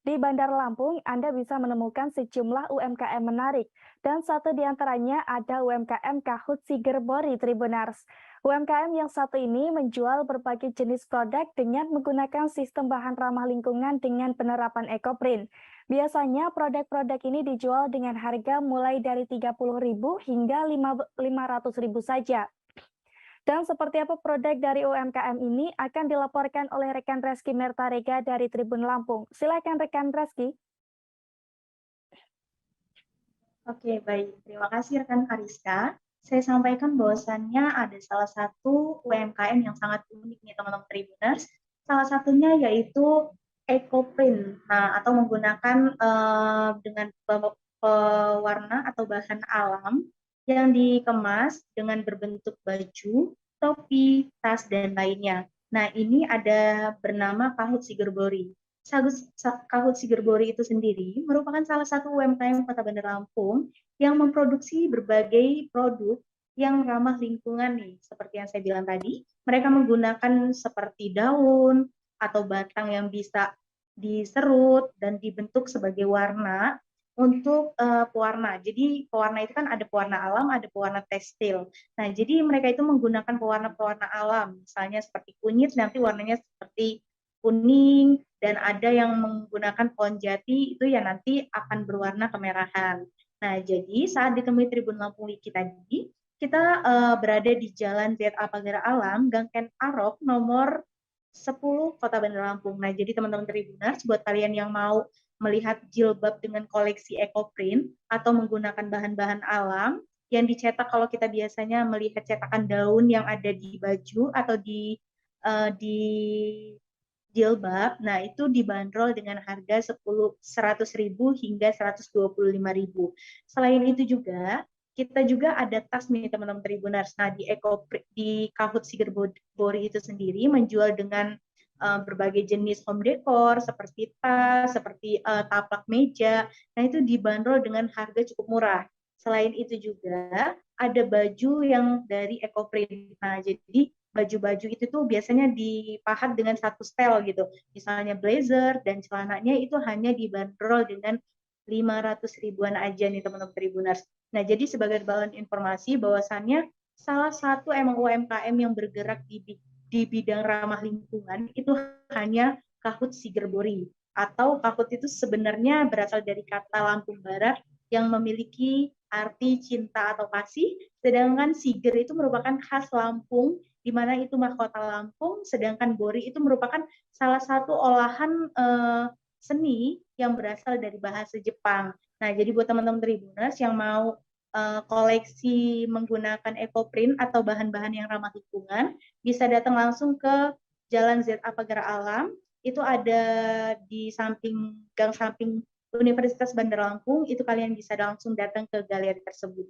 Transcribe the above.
Di Bandar Lampung, Anda bisa menemukan sejumlah UMKM menarik, dan satu di antaranya ada UMKM Kahut Sigerbori Tribunars. UMKM yang satu ini menjual berbagai jenis produk dengan menggunakan sistem bahan ramah lingkungan dengan penerapan ekoprint. Biasanya produk-produk ini dijual dengan harga mulai dari 30.000 hingga 500.000 saja. Dan seperti apa produk dari UMKM ini akan dilaporkan oleh rekan Reski Mertarega dari Tribun Lampung. Silakan rekan Reski. Oke, baik. Terima kasih rekan Kariska. Saya sampaikan bahwasannya ada salah satu UMKM yang sangat unik nih teman-teman Tribuners. Salah satunya yaitu EcoPrint. Nah, atau menggunakan dengan pewarna atau bahan alam yang dikemas dengan berbentuk baju, topi, tas, dan lainnya. Nah, ini ada bernama Kahut Sigerbori. Kahut Sigerbori itu sendiri merupakan salah satu UMKM Kota Bandar Lampung yang memproduksi berbagai produk yang ramah lingkungan nih. Seperti yang saya bilang tadi, mereka menggunakan seperti daun atau batang yang bisa diserut dan dibentuk sebagai warna untuk pewarna. Jadi pewarna itu kan ada pewarna alam, ada pewarna tekstil. Nah, jadi mereka itu menggunakan pewarna-pewarna alam, misalnya seperti kunyit, nanti warnanya seperti kuning, dan ada yang menggunakan pohon jati itu ya nanti akan berwarna kemerahan. Nah, jadi saat ditemui Tribun Lampung Wiki tadi, kita berada di Jalan ZA Pagar Alam, Gang Ken Arok, nomor 10 Kota Bandar Lampung. Nah, jadi teman-teman Tribuners, buat kalian yang mau melihat jilbab dengan koleksi ekoprint atau menggunakan bahan-bahan alam yang dicetak kalau kita biasanya melihat cetakan daun yang ada di baju atau di jilbab, nah itu dibanderol dengan harga 100.000 hingga 125.000. Selain itu juga, kita juga ada tas nih teman-teman Tribuners. Nah di Kahut Sigerbori itu sendiri menjual dengan berbagai jenis home decor seperti tas, seperti taplak meja. Nah itu dibanderol dengan harga cukup murah. Selain itu juga ada baju yang dari EcoPrint. Nah jadi baju-baju itu tuh biasanya dipahat dengan satu style gitu. Misalnya blazer dan celananya itu hanya dibanderol dengan 500 ribuan aja nih teman-teman Tribuners. Nah, jadi sebagai bahan informasi bahwasannya salah satu emang UMKM yang bergerak di bidang ramah lingkungan itu hanya Kahut Sigerbori. Atau Kahut itu sebenarnya berasal dari kata Lampung Barat yang memiliki arti cinta atau kasih, sedangkan Siger itu merupakan khas Lampung di mana itu mahkota Lampung, sedangkan Bori itu merupakan salah satu olahan seni yang berasal dari bahasa Jepang. Nah, jadi buat teman-teman Tribuners yang mau koleksi menggunakan ekoprint atau bahan-bahan yang ramah lingkungan, bisa datang langsung ke Jalan ZA Pagar Alam, itu ada di samping gang samping Universitas Bandar Lampung, itu kalian bisa langsung datang ke galeri tersebut.